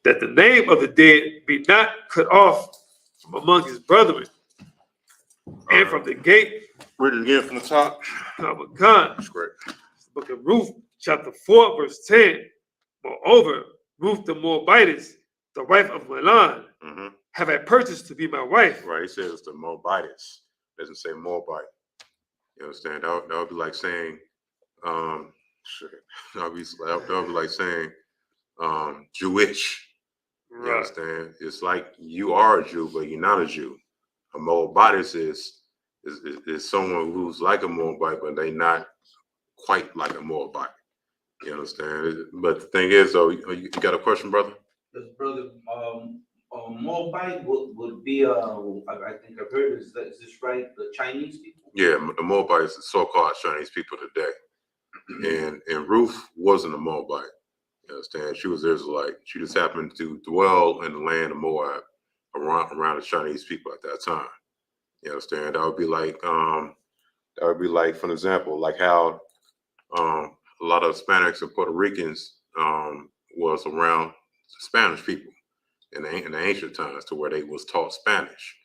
that the name of the dead be not cut off from among his brethren, and from the gate. Read it again from the top. That's great. Book of Ruth, chapter 4, verse 10. Moreover, Ruth the Moabitess, the wife of Milan, have I purchased to be my wife. Right, he says the Moabitess. Doesn't say Moabite. You understand? That would be like saying, that would be like saying Jewish. You understand? It's like you are a Jew, but you're not a Jew. A Moabitess is someone who's like a Moabite, but they not quite like a Moabite. You understand? But the thing is, though, you got a question, brother? Yes, brother. Moabite would be, I think I've heard, is this right? The Chinese people? Yeah, the Moabites, the so-called Chinese people today. And Ruth wasn't a Moabite. You understand? She was Israelite. She just happened to dwell in the land of Moab around the Chinese people at that time. You understand? That would be like, for example, like how a lot of Hispanics and Puerto Ricans was around Spanish people in the ancient times, to where they was taught Spanish.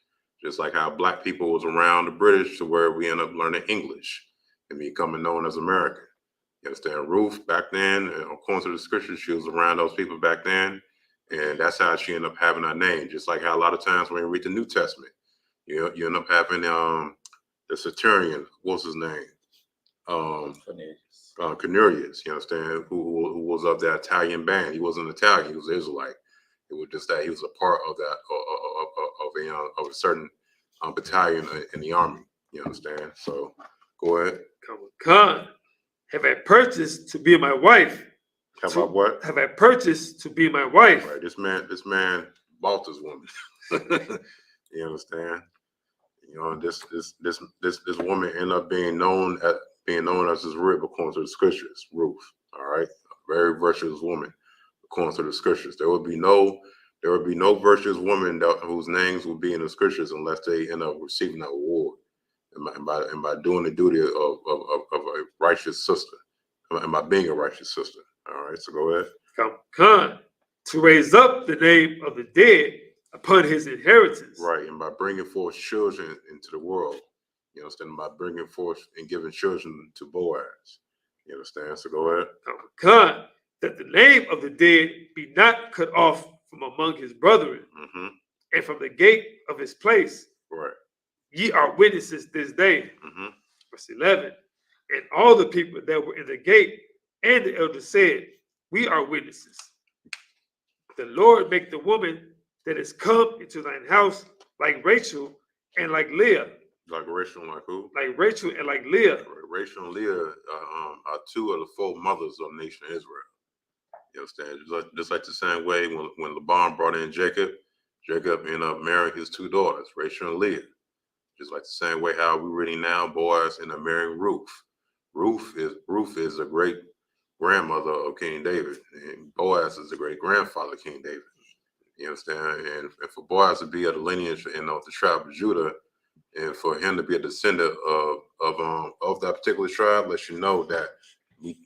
Just like how black people was around the British, to where we end up learning English and becoming known as American. You understand? Ruth back then, according to the scriptures, she was around those people back then, and that's how she ended up having her name. Just like how a lot of times when you read the New Testament, you end up having the centurion, what's his name? Cornelius, you understand? Who was of the Italian band. He wasn't Italian, he was Israelite. It was just that he was a part of that of a certain battalion in the army. You understand? So go ahead. Come, have I purchased to be my wife? Have I what? Have I purchased to be my wife? Right. This man bought this woman. You understand? You know, this woman ended up being known as his rib, according to the scriptures. Ruth. All right, a very virtuous woman, according to the scriptures. There would be no virtuous woman whose names would be in the scriptures unless they end up receiving an award, and by doing the duty of a righteous sister, and by being a righteous sister. All right, so go ahead. Come to raise up the name of the dead upon his inheritance. Right, and by bringing forth children into the world. You understand? By bringing forth and giving children to Boaz. You understand? So go ahead. Come, that the name of the dead be not cut off from among his brethren, and from the gate of his place. Right. Ye are witnesses this day. Verse 11. And all the people that were in the gate and the elders said, we are witnesses. The Lord make the woman that is come into thine house like Rachel and like Leah. Like Rachel and like who? Like Rachel and like Leah. Rachel and Leah are two of the four mothers of the nation of Israel. You understand? Just like the same way when Laban brought in Jacob ended up marrying his two daughters, Rachel and Leah. Just like the same way how we're reading now, Boaz ended up marrying Ruth. Ruth is a great grandmother of King David, and Boaz is the great grandfather of King David. You understand? And for Boaz to be of the lineage of the tribe of Judah, and for him to be a descendant of that particular tribe, lets you know that we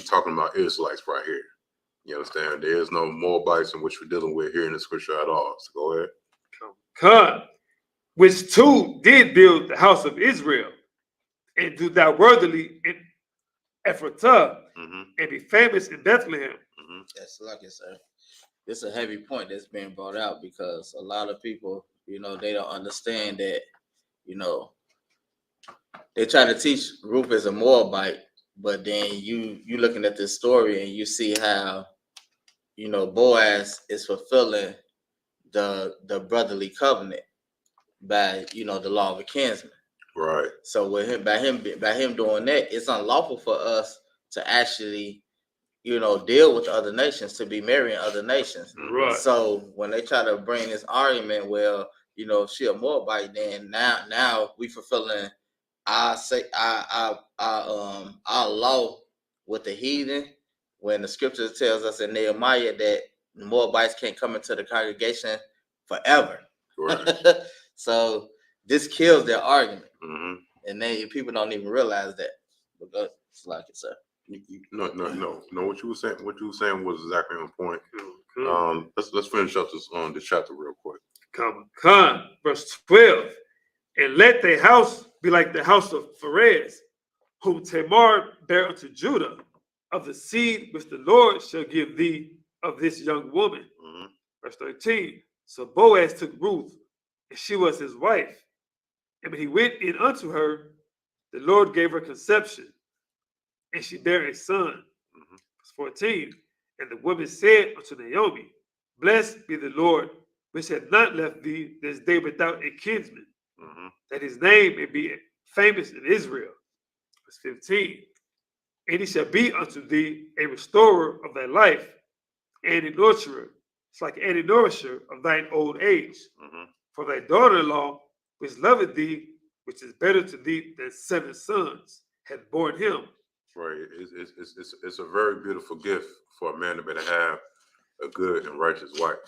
talking about Israelites right here. You understand? There is no Moabites in which we're dealing with here in the scripture at all. So go ahead. Come, which two did build the house of Israel, and do thou worthily in Ephratah, and be famous in Bethlehem. That's lucky, sir. It's a heavy point that's being brought out, because a lot of people, they don't understand that, they try to teach Ruth as a Moabite, but then you looking at this story and you see how, Boaz is fulfilling the brotherly covenant by, the law of a kinsman. Right. So with him, by him doing that, it's unlawful for us to actually, deal with other nations, to be marrying other nations. Right. So when they try to bring this argument, well, she a Moabite, then now we fulfilling our law with the heathen, when the scripture tells us in Nehemiah that the Moabites can't come into the congregation forever. Right. So this kills their argument, and people don't even realize that. But it's like it, sir. No. What you were saying was exactly on point. Let's finish up this chapter real quick. Come, verse 12. And let the house be like the house of Pharez, whom Tamar bare unto Judah, of the seed which the Lord shall give thee of this young woman. Mm-hmm. Verse 13. So Boaz took Ruth, and she was his wife. And when he went in unto her, the Lord gave her conception, and she bare a son. Mm-hmm. Verse 14. And the woman said unto Naomi, Blessed be the Lord, which hath not left thee this day without a kinsman, Mm-hmm. that his name may be famous in Israel. Verse 15. And he shall be unto thee a restorer of thy life, and a nurturer, it's like and a nourisher of thine old age. Mm-hmm. For thy daughter-in-law, which loveth thee, which is better to thee than 7 sons, hath borne him. Right. It's a very beautiful gift for a man to be able to have a good and righteous wife.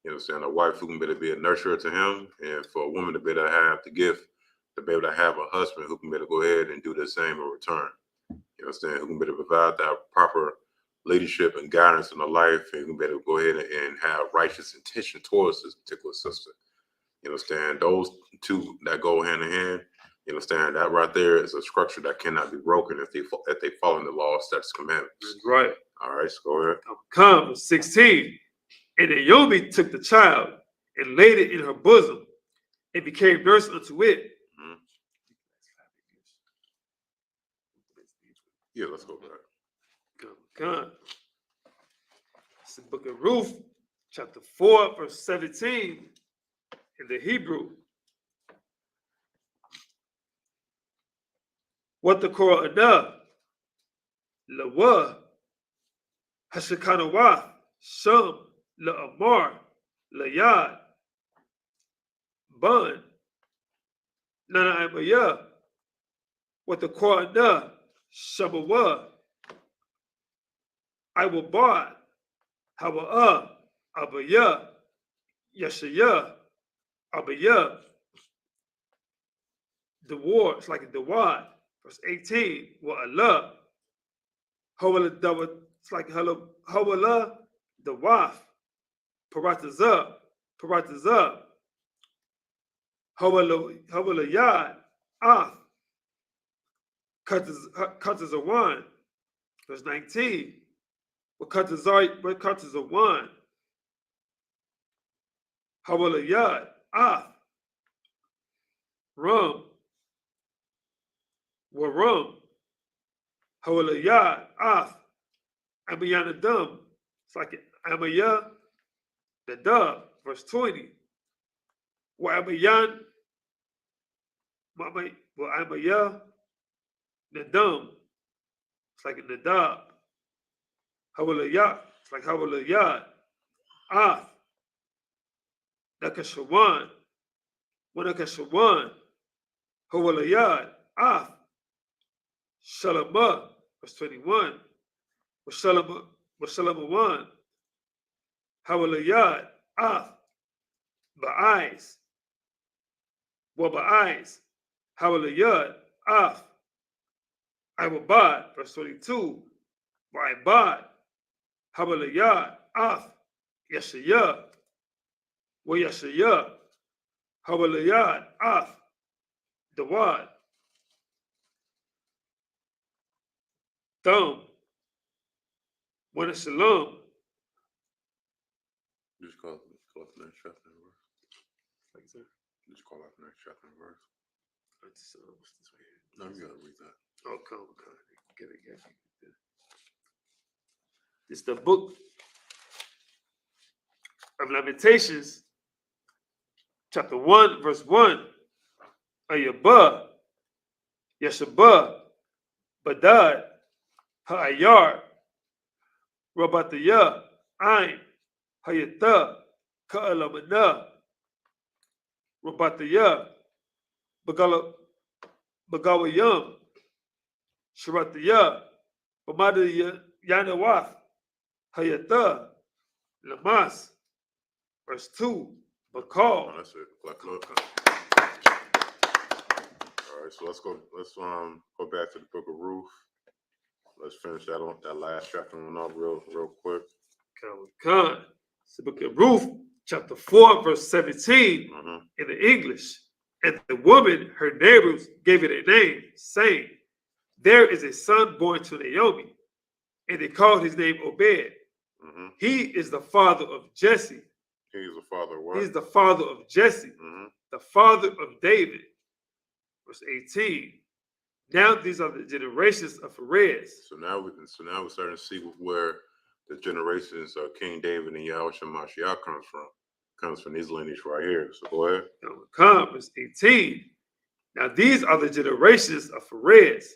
You know what I'm saying? A wife who can be able to be a nurturer to him, and for a woman to be able to have the gift to be able to have a husband who can be able to go ahead and do the same in return. You know what I'm saying? Who can be able to provide that proper leadership and guidance in her life, and who can be able to go ahead and have righteous intention towards this particular sister. You understand? Those two that go hand in hand, you understand? That right there is a structure that cannot be broken if they follow the law, statutes, commandments. That's right. All right, so go ahead. Come, 16. And Naomi took the child and laid it in her bosom, and became nurse unto it. Mm-hmm. Yeah, let's go back. Come. It's the book of Ruth, chapter 4, verse 17 in the Hebrew. What the Korah Anah, Lawa, Hashakanawath, Shum, La'amar, Layad, Bun, Nana Amaya, what the Korah Anah, Shamawa, I will bar, Hawa, Abaya, Yeshaya, Abaya, the war, it's like the wad. Verse 18, wa Allah, Hawala, it's like Hawala, the waf, Parataza, Hawala Yad, Af, Katazawan. Verse 19, what Katazawan, Hawala Yad, Af, Rum, Warum, Hawala Yad, Af, Amayana Dum. It's like Amaya, the dove. Verse 20. Wa Amayan, Amaya, the dum. It's like the dove. Hawala Yad. It's like Hawala Yad. Af. Nakashawan. Wanakashawan. Hawala Yad. Af. Shalama. Verse 21. Washalamawan. Hawala Yad. Af. Ba'ais. Waba'ais. Hawala Yad. Af. Iwabad. Verse 22. Wa'ibad. Hawala Yad. Af. Yeshaya. Wa Yeshaya. Hawala Yad. Af. Dawad. Thumb. One Shalom. Just call the next chapter and verse. Like that. Just call out the next chapter and verse. What's this right here? No, you gotta read that. Oh, come. Get it. It's the book of Lamentations, chapter 1, verse 1. Ayabah, Yeshabah, Badad, Ha'ayar, Rabatayah, Ain, Hayatah, Ka'alamana, Rabatayah, Bagawayam, Sharatayah, Bamadayah, Yanawath, Hayatah, Lamas, verse 2, Bakal. Oh, that's it. Black Club. All right, so let's go back to the book of Ruth. Let's finish that last chapter on off real quick. Come. It's the book of Ruth, chapter 4, verse 17 Mm-hmm. in the English. And the woman, her neighbors, gave it a name, saying, there is a son born to Naomi. And they called his name Obed. Mm-hmm. He is the father of Jesse. He's the father of what? He's the father of Jesse, Mm-hmm. the father of David. Verse 18. Now these are the generations of Perez. So now we're starting to see where the generations of King David and Yahushua Mashiach comes from. Comes from these lineage right here. So go ahead. Now come, verse 18. Now these are the generations of Perez.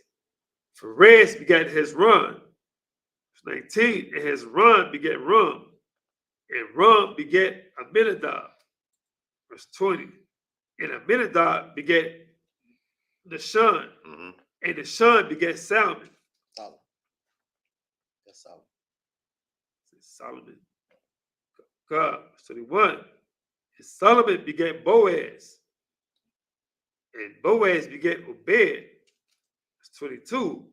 Perez begat Hezron. Verse 19. And Hezron begat Rum. And Rum begat Aminadab. Verse 20. And Aminadab begat Nahshon. Mm-hmm. And Nahshon begat Salmon. Solomon. That's Solomon. Solomon. God. Verse 21. And Solomon begat Boaz. And Boaz begat Obed. Verse 22.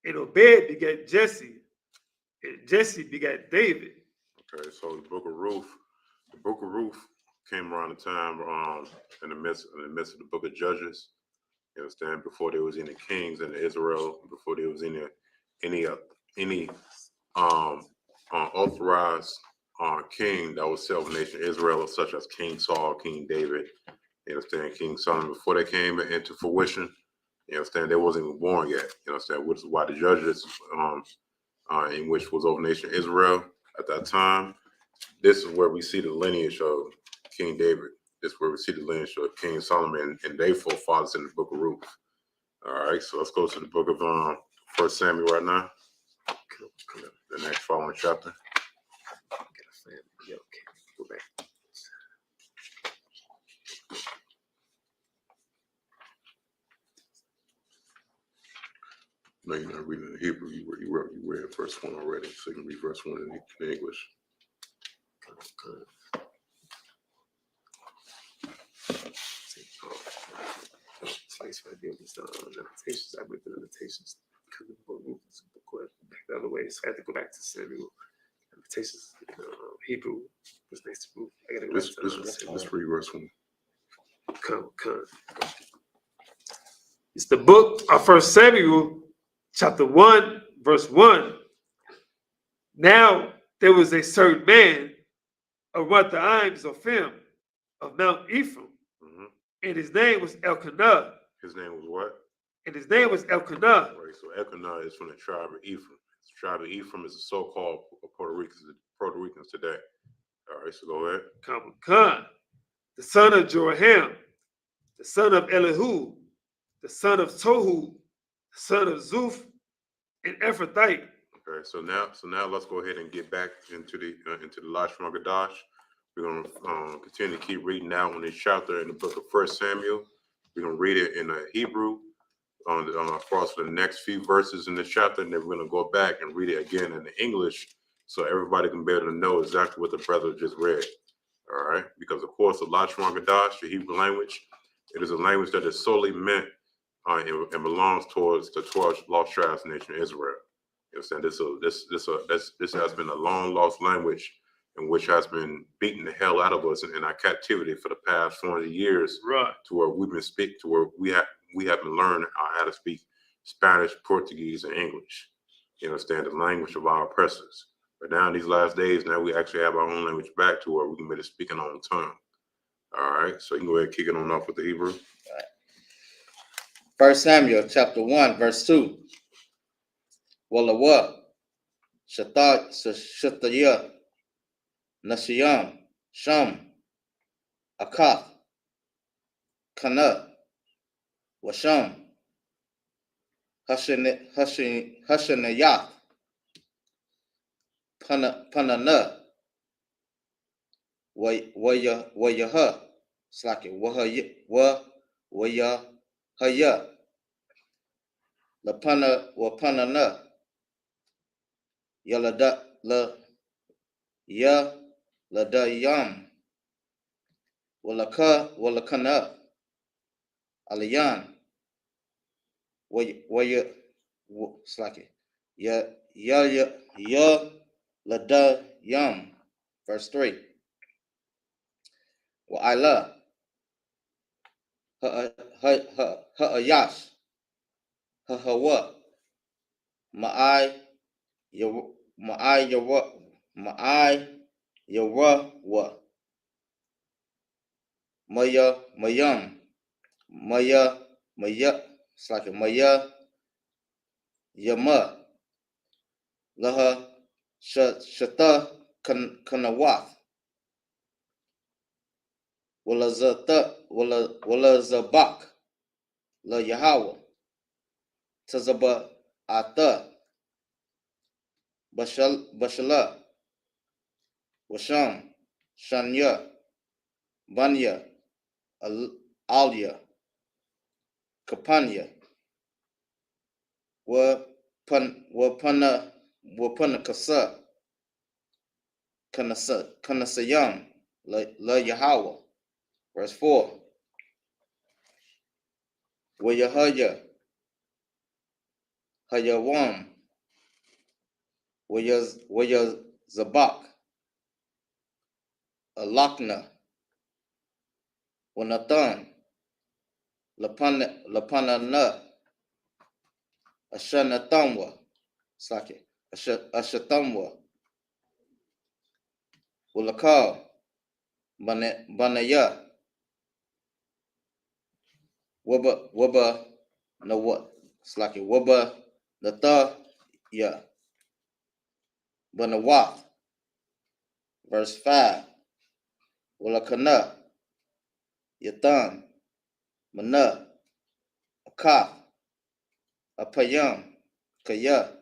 And Obed begat Jesse. And Jesse begat David. Okay, so the book of Ruth came around the time in the midst of the book of Judges. You understand? Before there was any kings in Israel, before there was any authorized king that was set nation Israel, such as King Saul, King David, you understand, King Solomon. Before they came into fruition, you understand, they wasn't even born yet. You understand, which is why the judges, in which was over nation Israel at that time, this is where we see the lineage of King David. This is where we see the lineage of King Solomon and their forefathers in the book of Ruth. All right, so let's go to the book of 1 Samuel right now. The next following chapter. Go back. No, you're not reading in Hebrew. You read verse 1 already, so you can read verse 1 in English. Limitations. I went through limitations. Back the other way, so I had to go back to Samuel. Limitations, Hebrew was next to Ruth. I gotta go back to Let's read verse 1. Come. It's the book of 1 Samuel, chapter 1, verse 1. Now there was a certain man of Rathaims of him, of Mount Ephraim, Mm-hmm. and his name was Elkanah. His name was what? And his name was Elkanah. Right, so Elkanah is from the tribe of Ephraim. The tribe of Ephraim is the so-called Puerto Ricans today. All right, so go ahead. Come. The son of Joraham, the son of Elihu, the son of Tohu, the son of Zuph, and Ephrathite. Okay, so now let's go ahead and get back into the Lashon Gadash. We're gonna continue to keep reading now in this chapter in the book of 1 Samuel. We're gonna read it in Hebrew across the next few verses in this chapter, and then we're gonna go back and read it again in the English, so everybody can be able to know exactly what the brother just read. All right, because of course the Lashon Gadash, the Hebrew language, it is a language that is solely meant and belongs towards the 12 lost tribes nation Israel. You understand? This has been a long lost language in which has been beating the hell out of us in our captivity for the past 400 years. Right. To where we've been we have been learning how to speak Spanish, Portuguese, and English. You understand, the language of our oppressors. But now in these last days, now we actually have our own language back to where we can be speaking our own tongue. All right, so you can go ahead and kick it on off with the Hebrew. All right. 1 Samuel chapter 1, verse 2. Walawa, Shataya, Nashiyam, Sham, Akath, Kana, Washam, Hashanayath, Panana, Wayaha, Slaki, Wayahaya, Lapana, Wapanana, Yalada, Ya, Ladayam, Walakana, Alayan, Slaki, Ya, Ladayam, Verse 3. Wa'ila ha'ayash ha'hawa ma'ai yawa mayam maya it's like a maya yama laha shata kanawath wala zabak la Yahweh tazaba ata bashala washam shanya banya alia kapanya wapana kasa kanasayam la Yahweh. Verse 4. Wayahaya hayawam wayazabak alakna wanathan lapana na ashanatamwa sake ashatamwa ulakal banaya waba na what slaki waba nata ya banawath. Verse 5. Ulakana yatan mana akaf apayam kaya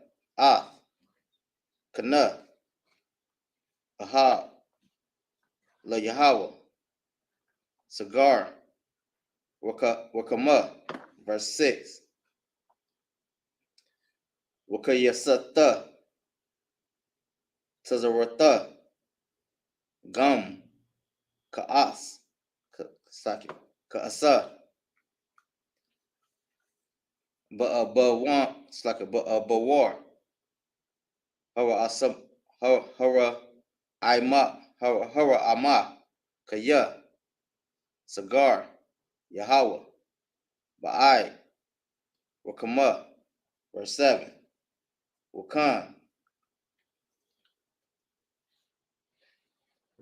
kana aha la Yahweh sagar wakama. Verse 6. Wakayasata tazarata gam kaas kaasa bawan it's like a bawar hara ama kaya sagar Yahweh ba'ai wakama. Verse 7. Wakan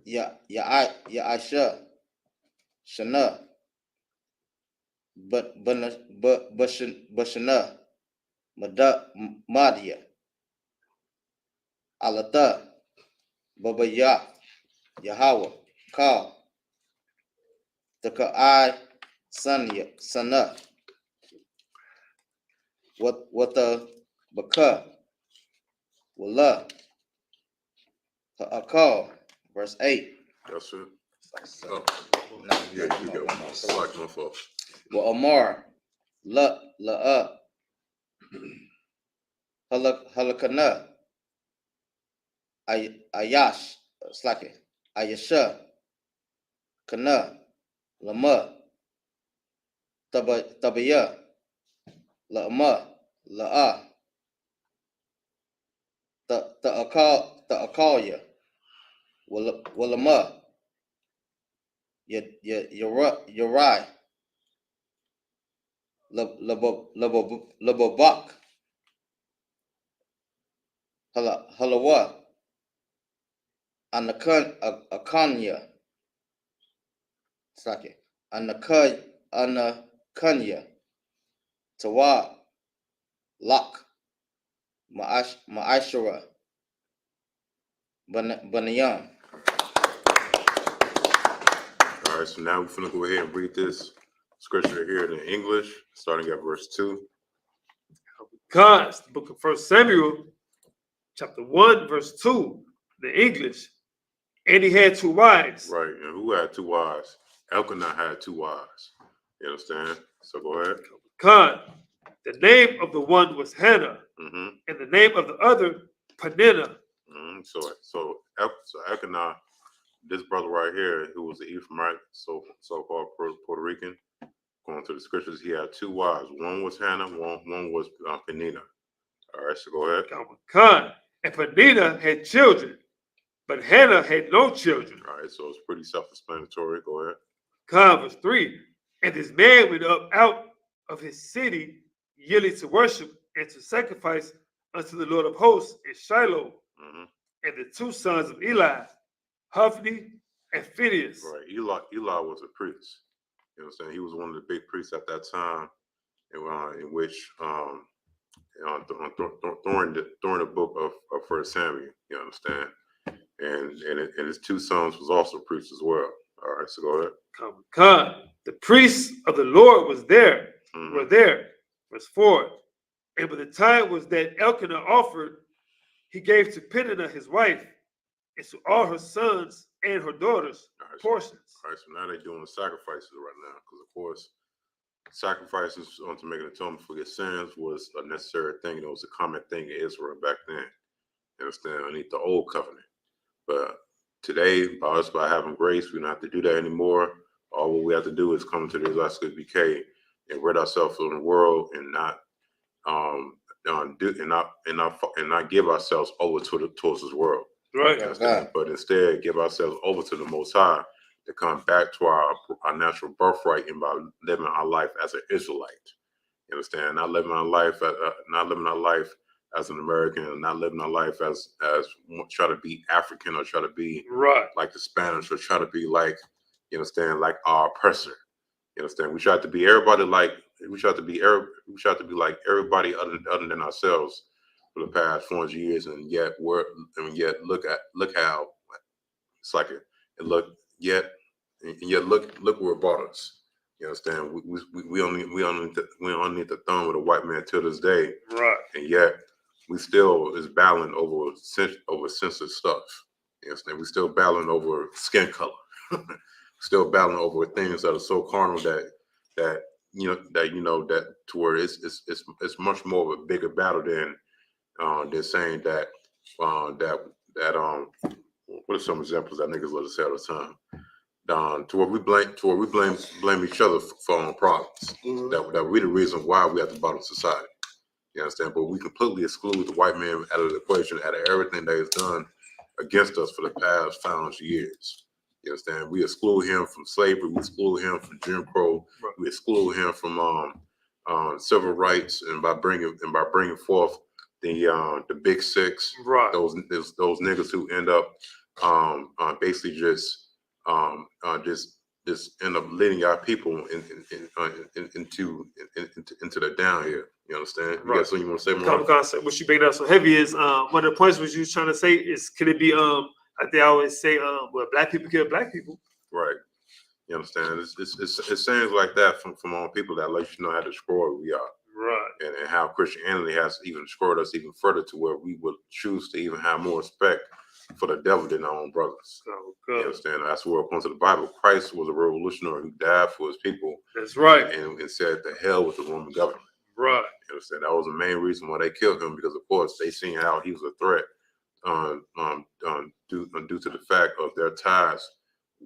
ya Aisha shana bashana madia alata babaya Yahweh ka taka I sana wata baka wala akal. Verse 8. That's it. Oh, Yeah, you got one more. Select one for. Wa Amar la halakana ayash slake ayasha kana lama tabaya lama la ta'akaya walama Uri lababak halawa anakanya sake anakanya tawa lak ma'ashara banayam. All right, so now we're gonna go ahead and read this scripture here in English, starting at verse 2. Because the book of 1 Samuel, chapter 1, verse 2, the English, and he had 2 wives. Right, and who had 2 wives? Elkanah had 2 wives. You understand? So go ahead. Because the name of the one was Hannah, Mm-hmm. and the name of the other Peninnah. Mm-hmm. So Elkanah, this brother right here, who was an Ephraimite, so-called Puerto Rican, going to the scriptures, he had 2 wives. One was Hannah, one was Peninnah. All right, so go ahead. Because and Peninnah had children, But Hannah had no children. All right, so it's pretty self-explanatory. Go ahead. Verse 3. And this man went up out of his city yearly to worship and to sacrifice unto the Lord of hosts in Shiloh. Mm-hmm. And the two sons of Eli, Hophni and Phinehas. Right. Eli was a priest. You know what I'm saying? He was one of the big priests at that time, in which during the book of First Samuel, you understand, and his two sons was also priests as well. All right, so go ahead. The priests of the Lord was there, Mhm. were there. Verse 4. And when the time was that Elkanah offered, he gave to Peninnah his wife, and to all her sons and her daughters All right, portions. All right, so now they're doing the sacrifices right now, because of course, sacrifices to make an atonement for your sins was a necessary thing. It was a common thing in Israel back then. You understand? Underneath the old covenant. But today, by having grace, we don't have to do that anymore. All what we have to do is come to the Isupk BK and rid ourselves from the world and not not give ourselves over towards this world. Right. But instead give ourselves over to the Most High to come back to our natural birthright and by living our life as an Israelite. You understand? Not living our life as an American, and not living our life as try to be African or try to be like the Spanish or try to be like, you understand, like our oppressor. You understand? We try to be everybody like everybody other than ourselves for the past 400 years, and yet look how it's like it, and look where it brought us. You understand? We only need the thumb with a white man till this day, Right. and yet we still is battling over sensitive stuff. You understand? We still battling over skin color. Still battling over things that are so carnal that to where it's much more of a bigger battle than saying that what are some examples that niggas let us say all the time? To where we blame each other for our own problems. Mm-hmm. That we the reason why we at the bottom of society. You understand? But we completely exclude the white man out of the equation, out of everything that is done against us for the past 500 years. You understand? We exclude him from slavery. We exclude him from Jim Crow. Right. We exclude him from civil rights, and by bringing forth the Big Six. Right. Those niggas who end up basically just end up leading our people into the down here. You understand? You got something you want to say more? What you bring up so heavy is one of the points was you trying to say is, could it be like they always say, well, black people kill black people. Right. You understand? It's sayings like that from all people that let you know how destroyed we are. Right. And how Christianity has even destroyed us even further to where we would choose to even have more respect for the devil than our own brothers. Oh, you understand? That's where, according to the Bible, Christ was a revolutionary who died for his people. That's right. And said to hell with the Roman government. Right. You understand? That was the main reason why they killed him, because of course they seen how he was a threat due to the fact of their ties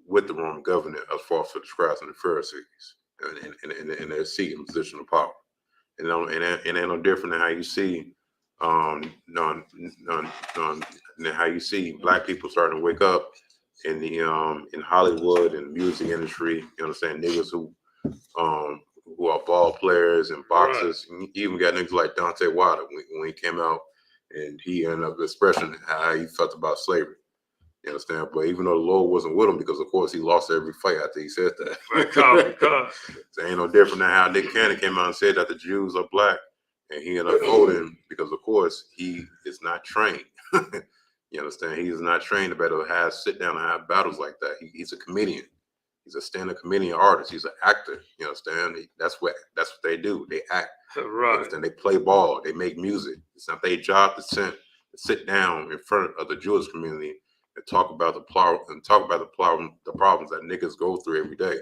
with the Roman government as far as the scribes and the Pharisees and their seat and position of power. And it ain't no different than how you see how you see black people starting to wake up in the in Hollywood and music industry. You understand? Niggas who are ball players and boxers. Right. You even got niggas like Dante Wilder when he came out and he ended up expressing how he felt about slavery. You understand? But even though the Lord wasn't with him, because of course he lost every fight after he said that. God. So ain't no different than how Nick Cannon came out and said that the Jews are black, and he ended up voting because of course he is not trained. You understand? He is not trained to be able to sit down and have battles like that. He's a comedian. He's a stand-up comedian artist. He's an actor. You understand? That's what they do. They act. Right. You understand? They play ball. They make music. It's not their job to sit down in front of the Jewish community and talk about the problems that niggas go through every day.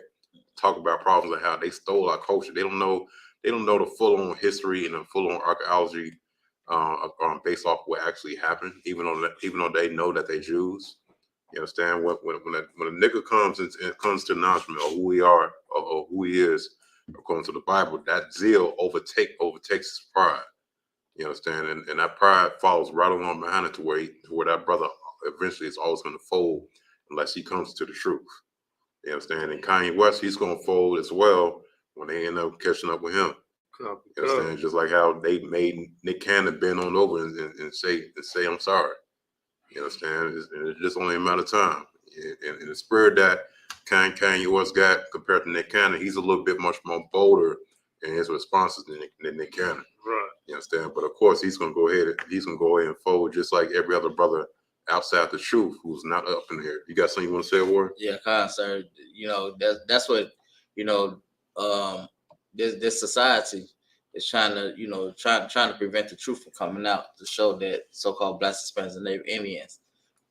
Talk about problems of how they stole our culture. They don't know the full-on history and the full-on archaeology based off what actually happened, even though they know that they're Jews. You understand? When a nigga comes to the announcement of who we are or who he is, according to the Bible, that zeal overtakes his pride. You understand? And that pride follows right along behind it to where that brother eventually it's always going to fold unless he comes to the truth. You understand? And Kanye West, he's going to fold as well when they end up catching up with him. You understand? Just like how they made Nick Cannon bend on over and say I'm sorry. You understand? It's just only a matter of time. In the spirit that Kanye West got compared to Nick Cannon, he's a little bit much more bolder in his responses than Nick Cannon. Right. You understand? But of course, he's gonna go ahead and fold just like every other brother outside the truth who's not up in here. You got something you want to say, Warren? Yeah, sir. You know, that's what, you know, this society is trying to prevent the truth from coming out, to show that so-called Black, Hispanics, and Native Indians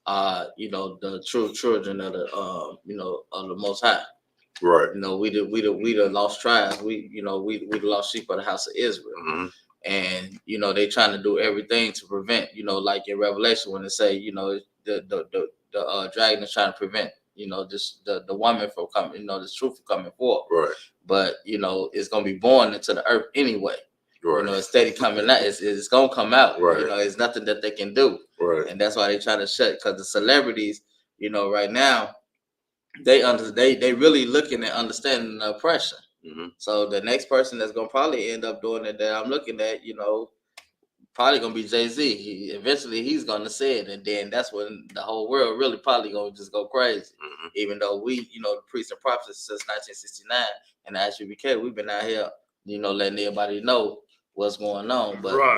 are, you know, the true children of the of the Most High. Right. You know, we the lost tribes. We the lost sheep of the house of Israel. Mm-hmm. And you know, they trying to do everything to prevent, you know, like in Revelation when they say, you know, the dragon is trying to prevent, you know, this the woman from coming, you know, this truth from coming forth. Right. But you know, it's gonna be born into the earth anyway. Right. You know, it's steady coming out. It's gonna come out. Right. You know, it's nothing that they can do. Right. And that's why they try to shut, because the celebrities, you know, right now, they really looking at understanding the oppression. Mm-hmm. So the next person that's gonna probably end up doing it that I'm looking at, you know, probably gonna be Jay-Z. Eventually he's gonna say it, and then that's when the whole world really probably gonna just go crazy. Mm-hmm. Even though we, you know, the priests and prophets since 1969 and the Isupk, we've been out here, you know, letting everybody know what's going on. But Right.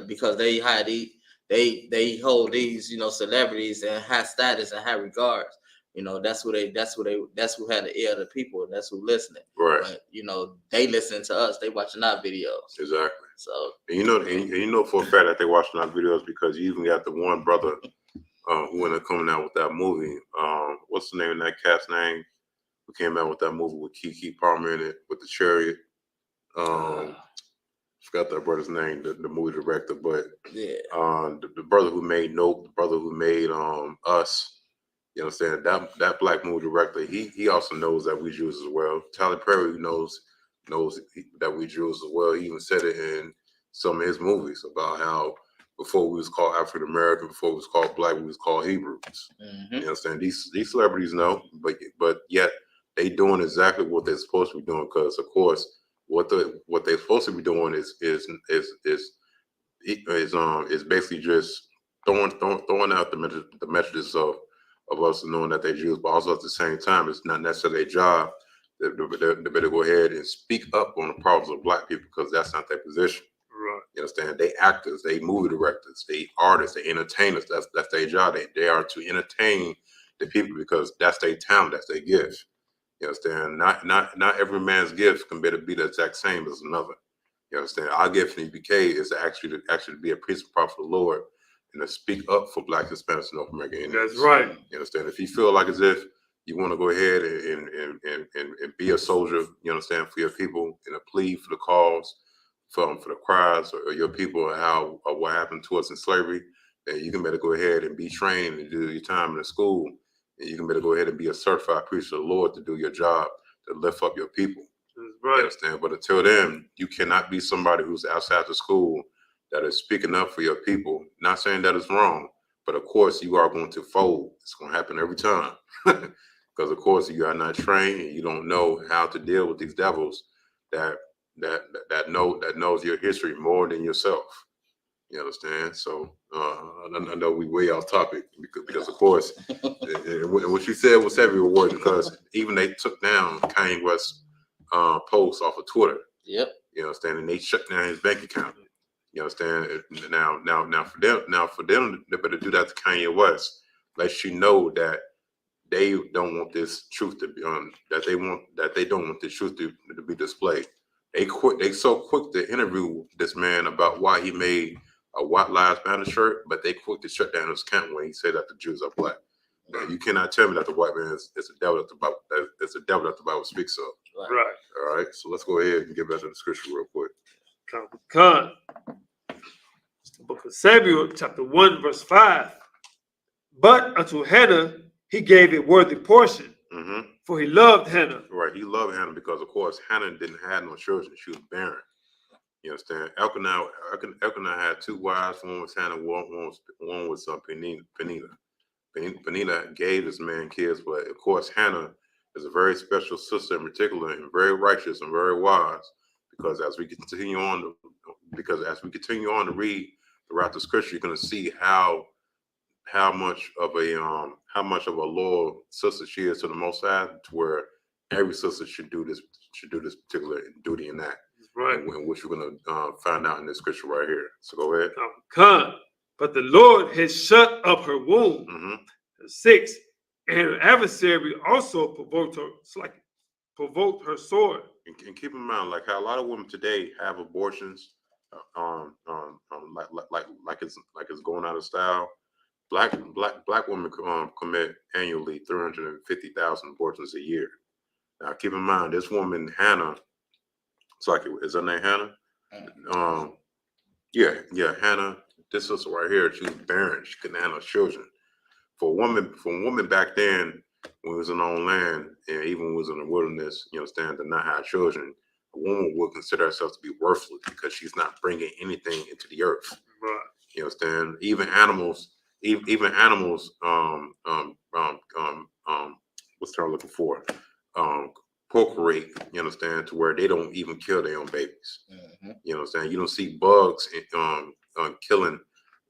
because they hide they hold these, you know, celebrities in high status and high regards. You know, that's who had the ear of the people, and that's who listening. Right. But you know, they listen to us. They watching our videos. Exactly. So and you know for a fact that they watching our videos because you even got the one brother who ended up coming out with that movie. What's the name of that cat's name? Who came out with that movie with Keke Palmer in it with the chariot? Forgot that brother's name, the movie director, but yeah, the brother who made Nope, the brother who made Us. You understand that black movie director? He also knows that we Jews as well. Tyler Perry knows that we Jews as well. He even said it in some of his movies about how before we was called African American, before we was called black, we was called Hebrews. mm-hmm. You understand? These celebrities know, but yet they doing exactly what they're supposed to be doing, because of course what they're supposed to be doing is basically just throwing out the messages of us knowing that they're Jews, but also at the same time, it's not necessarily their job. They better go ahead and speak up on the problems of black people, because that's not their position. Right. You understand? They actors, they movie directors, they artists, they entertainers. That's their job. They are to entertain the people because that's their talent, that's their gift. You understand? Not every man's gift can better be the exact same as another. You understand? Our gift in EPK is to actually be a priest and prophet of the Lord and to speak up for Black, Hispanics, and North American Indians. That's right. You understand? If you feel like as if you want to go ahead and be a soldier, you understand, for your people, and a plea for the cause, for the cries or your people, or what happened to us in slavery, then you can better go ahead and be trained and do your time in the school. And you can better go ahead and be a certified priest of the Lord to do your job, to lift up your people. That's right. You understand? But until then, you cannot be somebody who's outside the school that is speaking up for your people. Not saying that it's wrong, but of course you are going to fold. It's going to happen every time. Because of course you are not trained and you don't know how to deal with these devils that knows your history more than yourself. You understand? So I know we way off topic because of course, and what you said was heavy words, because even they took down Kanye West's post off of Twitter. Yep. You understand? And they shut down his bank account. You understand? Now for them, they better do that to Kanye West. Let you know that they don't want this truth to be that they don't want the truth to be displayed. They so quick to interview this man about why he made a White Lives Matter shirt, but they quick to shut down his account when he said that the Jews are black. Now, you cannot tell me that the white man is a devil that the Bible speaks of. Right. All right, so let's go ahead and get back to the scripture real quick. Come. The book of Samuel, chapter 1, verse 5. But unto Hannah he gave a worthy portion, for he loved Hannah. Right, he loved Hannah because, of course, Hannah didn't have no children. She was barren. You understand? Elkanah had two wives. One was Hannah. One was Penina. Penina gave this man kids, but of course Hannah is a very special sister in particular, and very righteous and very wise. Because as we continue on to read throughout the scripture, you're going to see how much of a loyal sister she is to the Most High, to where every sister should do this particular duty in that. Right. And which we're going to find out in this scripture right here. So go ahead. Come. But the Lord has shut up her womb. Mm-hmm. 6. And her adversary also provoked her. It's like provoked her sword. And keep in mind, like how a lot of women today have abortions, like it's going out of style. Black women commit annually 350,000 abortions a year. Now, keep in mind, this woman Hannah, is her name Hannah? Yeah, Hannah. This sister right here, she was barren. She couldn't handle children. For a woman back then, when we was in our own land, and even when we was in the wilderness, you understand, to not have children, a woman would consider herself to be worthless because she's not bringing anything into the earth. Right. You understand? Even animals, what's the term I'm looking for? Procreate, you understand, to where they don't even kill their own babies. Mm-hmm. You understand? You don't see bugs killing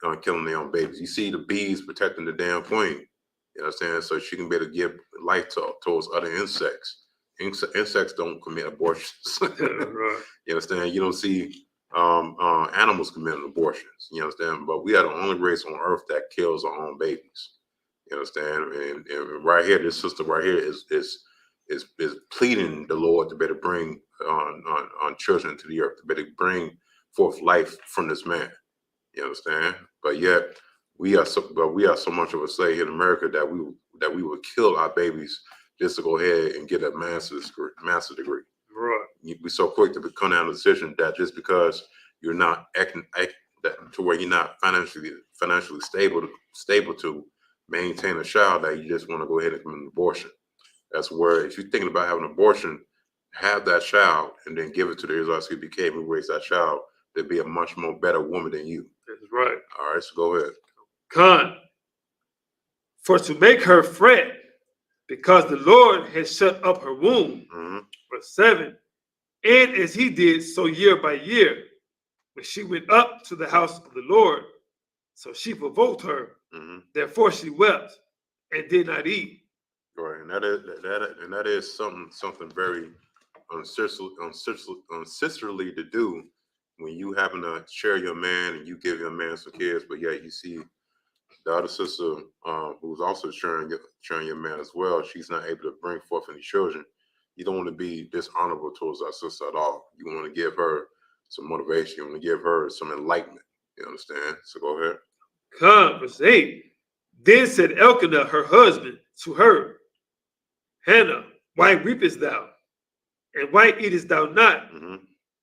their own babies. You see the bees protecting the damn queen. You understand? So she can be able to give life towards other insects. Insects don't commit abortions. Right. You understand? You don't see animals committing abortions. You understand? But we are the only race on earth that kills our own babies. You understand? And right here, this sister right here is pleading the Lord to better bring on children to the earth, to better bring forth life from this man. You understand? But yet we are so much of a slave here in America that we would kill our babies just to go ahead and get a master's degree. Right. We're so quick to come down to the decision that just because you're not to where you're not financially stable to maintain a child, that you just want to go ahead and commit an abortion. That's where, if you're thinking about having an abortion, have that child and then give it to the Israelites who became, who raised that child, to be a much more better woman than you. That's right. All right, so go ahead. Con. For to make her fret, because the Lord has shut up her womb. Mm-hmm. Verse 7. And as he did so year by year, when she went up to the house of the Lord, so she provoked her. Mm-hmm. Therefore she wept and did not eat. Right, and that is something very unsisterly to do when you happen to share your man and you give your man some kids, but yet you see the other sister who's also sharing your man as well. She's not able to bring forth any children. You don't want to be dishonorable towards our sister at all. You want to give her some motivation. You want to give her some enlightenment. You understand? So go ahead. Come, verse 8. Then said Elkanah, her husband, to her, Hannah, why weepest thou? And why eatest thou not? Mm-hmm.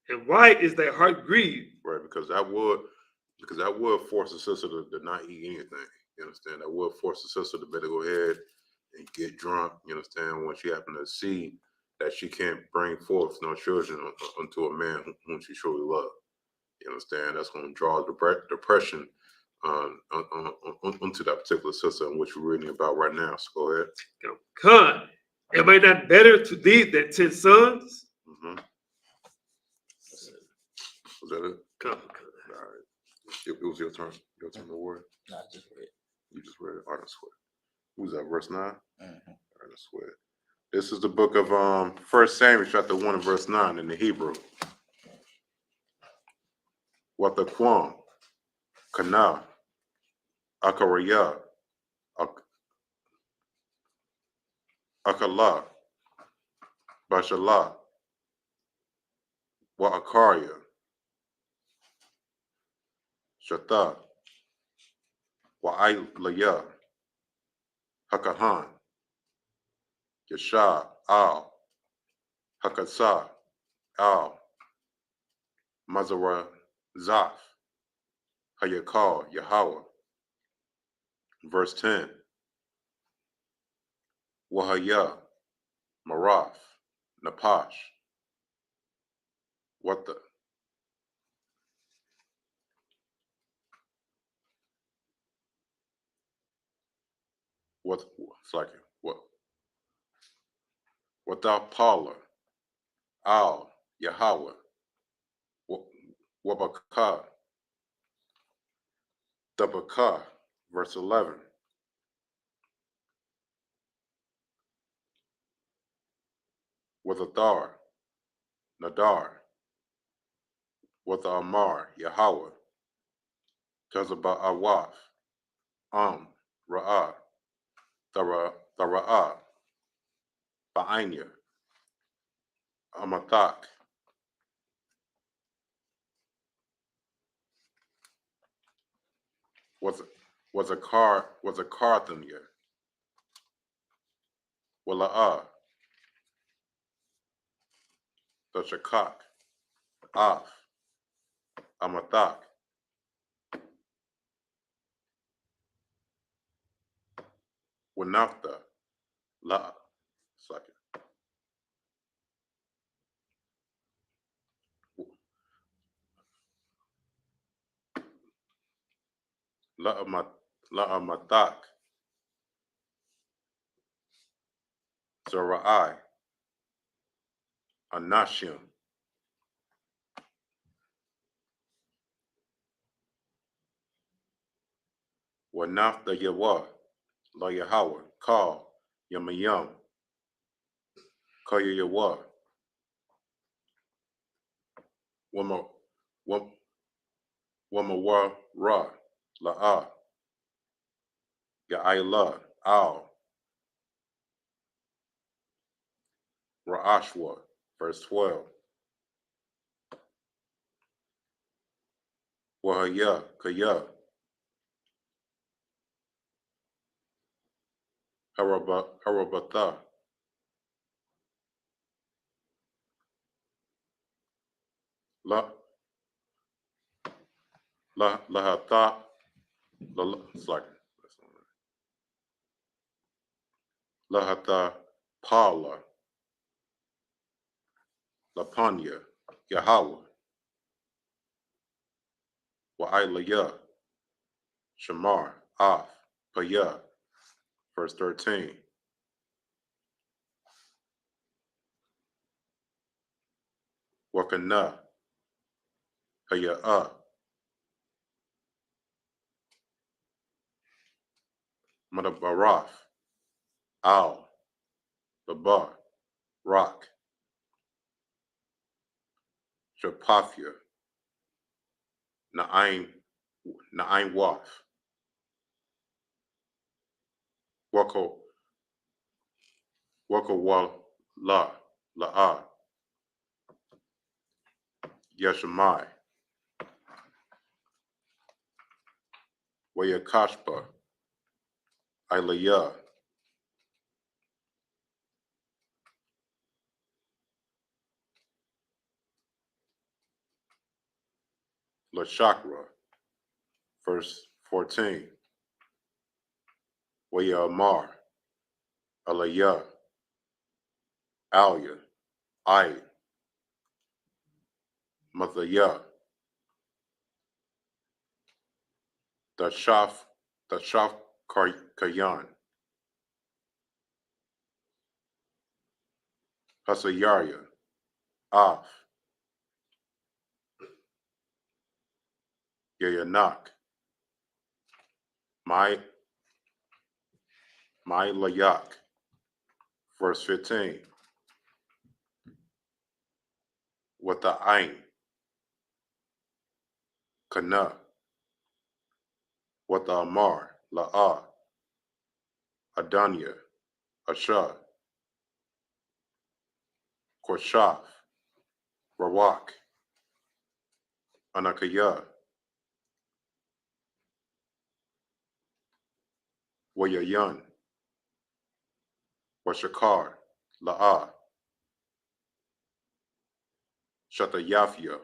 And why is thy heart grieved? Right, because that would force the sister to not eat anything. You understand? That would force the sister to better go ahead and get drunk. You understand? When she happened to see that she can't bring forth no children unto a man whom she truly loves. You understand? That's going to draw depression onto that particular sister, in which we're reading about right now. So go ahead. Come, am I not better to thee than 10 sons? Mm-hmm. Was that it? Come. All right. It was your turn. Your turn to word. No, I just read. You just read it. All right, sweat. Who's that? Verse 9. Mm-hmm. All right, let's sweat. This is the book of 1 Samuel, chapter 1 and verse 9 in the Hebrew. Wataquam, Kana, Akaraya, Akala, Bashala, Wa'akaria, Shata, Wa'ilaya, Hakahan, Yasha, Al, Hakasa, Al, Mazara, Zaf, Hayakal, Yahweh. Verse 10. Wahaya, Maraf, Napash. What the? it's like without Paula, Al, Yahweh, Wabakah, Dabakah, verse 11. With Adar, Nadar, with Amar, Yahweh, Jezebel Awaf, Ra'ah, Ra'ah, Ba'anya, Amathak, was a Carthania, Wala'ah, the Shakak, Af, Amathak, Wanafta, La, second, La'amathak, Zera'ai, Anashim, Wanafta Yawah, La Yahweh, Call, Yamayam, Kaya Yawah, Wama, Wamawa Ra, La'ah, Ya'ila, Al, Ra'ashwa, verse 12. Wahaya, Kaya, Harabatha, Lahatha, Lahatha, Paula, Lapanya, Yahweh, Wa'ilaya, Shamar, Af, Paya, verse 13. Wakana, Haya'ah, Madabaraf, Al, Labar, Rock, Shapathia, Na'im Waf, Wako Wa La'ah, Yeshamai, Wayakashpa, Ilaya, Lashakra, verse 14. Wayamar, Alaya, Alia, Ai, Mathaya, Dashaf Kayan, Hasayarya, Af, Yayanak, My Layak, verse 15. With the Ain, Kana, with the Amar, La'ah, Adanya, Asha, Koshaf, Rawak, Anakaya, Wayayan, Washakar, La'ah, Shatayafia,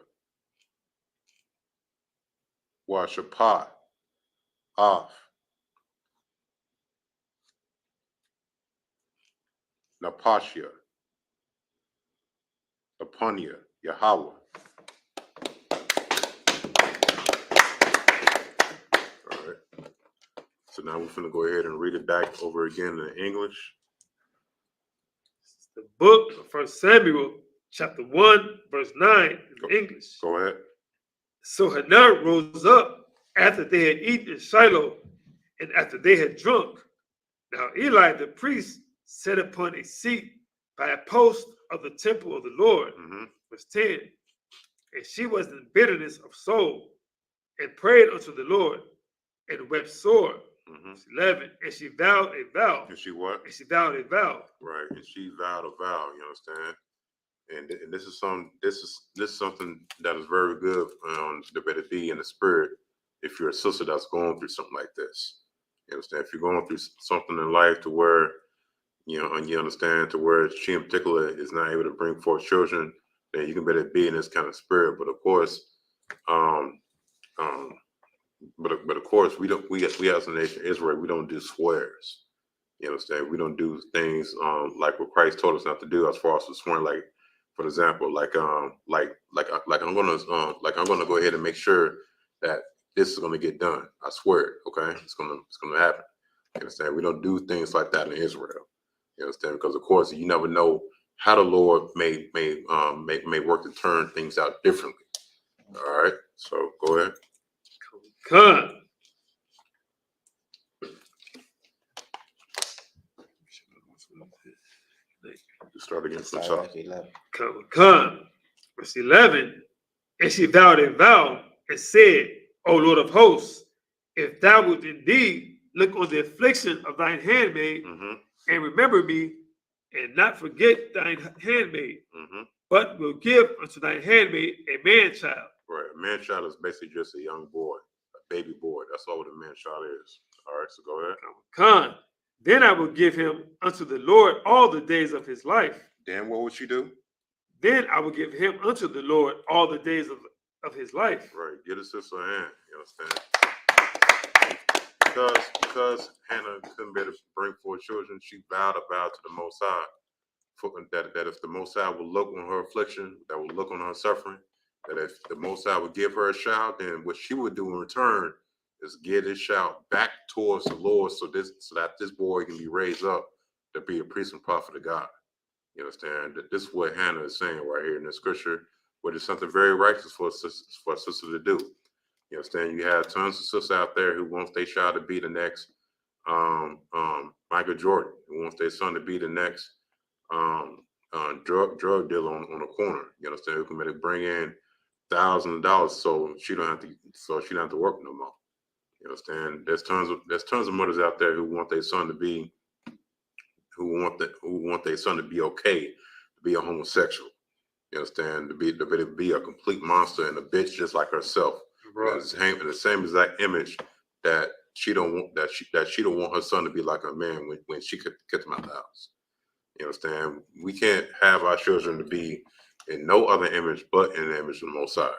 Washapat, Af, Napashia, Apunya, Yahweh. All right. So now we're finna go ahead and read it back over again in English. The book of 1 Samuel, chapter 1, verse 9 in English. Go ahead. So Hannah rose up after they had eaten in Shiloh, and after they had drunk. Now Eli the priest sat upon a seat by a post of the temple of the Lord. Verse 10. And she was in bitterness of soul, and prayed unto the Lord, and wept sore. Verse 11. And she vowed a vow. And she what? And she vowed a vow. Right. And she vowed a vow. You understand? And this is something that is very good to better be in the spirit. If you're a sister that's going through something like this, you understand. If you're going through something in life to where and you understand to where she in particular is not able to bring forth children, then you can better be in this kind of spirit. But of course, but of course, we as a nation Israel, we don't do swears. You understand? We don't do things like what Christ told us not to do as far as swearing. Like, for example, like I'm gonna go ahead and make sure that this is gonna get done. I swear it. Okay, it's gonna happen. You understand? We don't do things like that in Israel. You understand? Because of course, you never know how the Lord may work to turn things out differently. All right. So go ahead. Come. Start again from the top. Come. Verse 11. And she vowed a vow and said, O Lord of hosts, if thou wilt indeed look on the affliction of thine handmaid, and remember me, and not forget thine handmaid, but will give unto thine handmaid a man child. Right. A man child is basically just a young boy, a baby boy. That's all what a man child is. All right, so go ahead. Come. Then I will give him unto the Lord all the days of his life. Then what would she do? Then I will give him unto the Lord all the days of his life. Right. Get a sister a hand. You understand? Because Hannah couldn't be able to bring forth children, she vowed a vow to the Most High that if the Most High will look on her affliction, that will look on her suffering, that if the Most High would give her a child, then what she would do in return is give this child back towards the Lord, so that this boy can be raised up to be a priest and prophet of God. You understand? That this is what Hannah is saying right here in the scripture, but it's something very righteous for a sister to do. You understand? You have tons of sisters out there who wants their child to be the next Michael Jordan, who wants their son to be the next drug dealer on the corner. You understand? Who can maybe bring in thousands of dollars so she don't have to work no more. You understand? There's tons of mothers out there who want their son to be okay, to be a homosexual. You understand? To be a complete monster and a bitch just like herself. Right. The same exact image that she don't want her son to be like a man when she could get him out the house. You understand? We can't have our children to be in no other image but in the image of the Most High.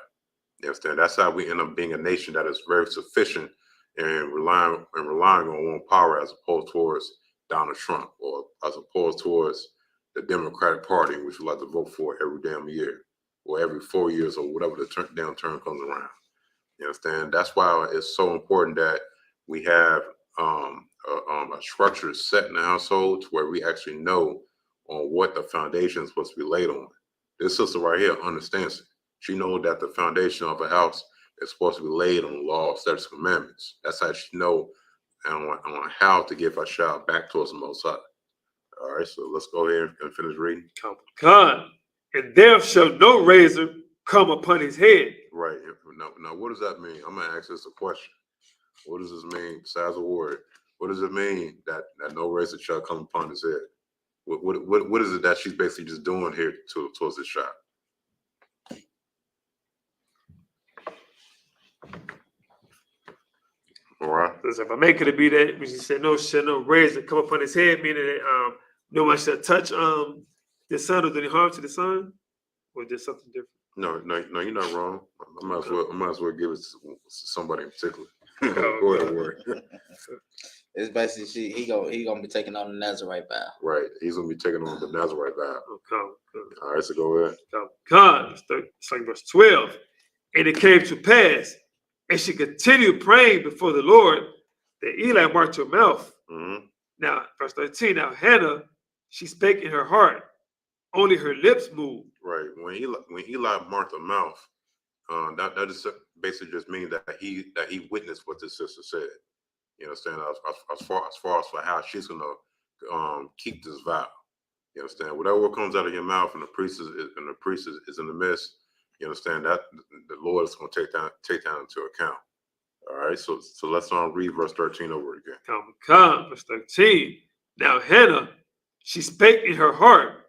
You understand? That's how we end up being a nation that is very sufficient and relying on one power as opposed towards Donald Trump, or as opposed towards the Democratic Party, which we like to vote for every damn year or every 4 years or whatever the damn term comes around. You understand? That's why it's so important that we have a structure set in the household to where we actually know on what the foundation is supposed to be laid on. This sister right here understands it. She knows that the foundation of a house is supposed to be laid on the law, statutes, commandments. That's how she knows on how to give her child back towards the Most High. All right, so let's go ahead and finish reading. Come, and there shall no razor come upon his head. Right. Now, what does that mean? I'm gonna ask this a question. What does this mean besides a word? What does it mean that no razor shall come upon his head? What is it that she's basically just doing here towards this child? All right. Because if I make it to be that, when she said no razor come upon his head, meaning that no one shall touch the son or do any harm to the son, or just something different. No, you're not wrong. I might as well give it to somebody in particular. Go ahead, word. It's basically he gonna be taking on the Nazarite vow. Right, he's gonna be taking on the Nazarite vow. All right, so go ahead. It's like verse 12. And it came to pass, and she continued praying before the Lord that Eli marked her mouth. Mm-hmm. Now, verse 13. Now Hannah, she spake in her heart, only her lips moved. Right. When Eli marked her mouth, that just basically just means that he witnessed what the sister said. You understand? As far as for how she's gonna keep this vow. You understand? Whatever comes out of your mouth, and the priest is in the midst. You understand that the Lord is going to take that into account. All right. So let's read verse 13 over again. Come. Verse 13. Now Hannah, she spake in her heart,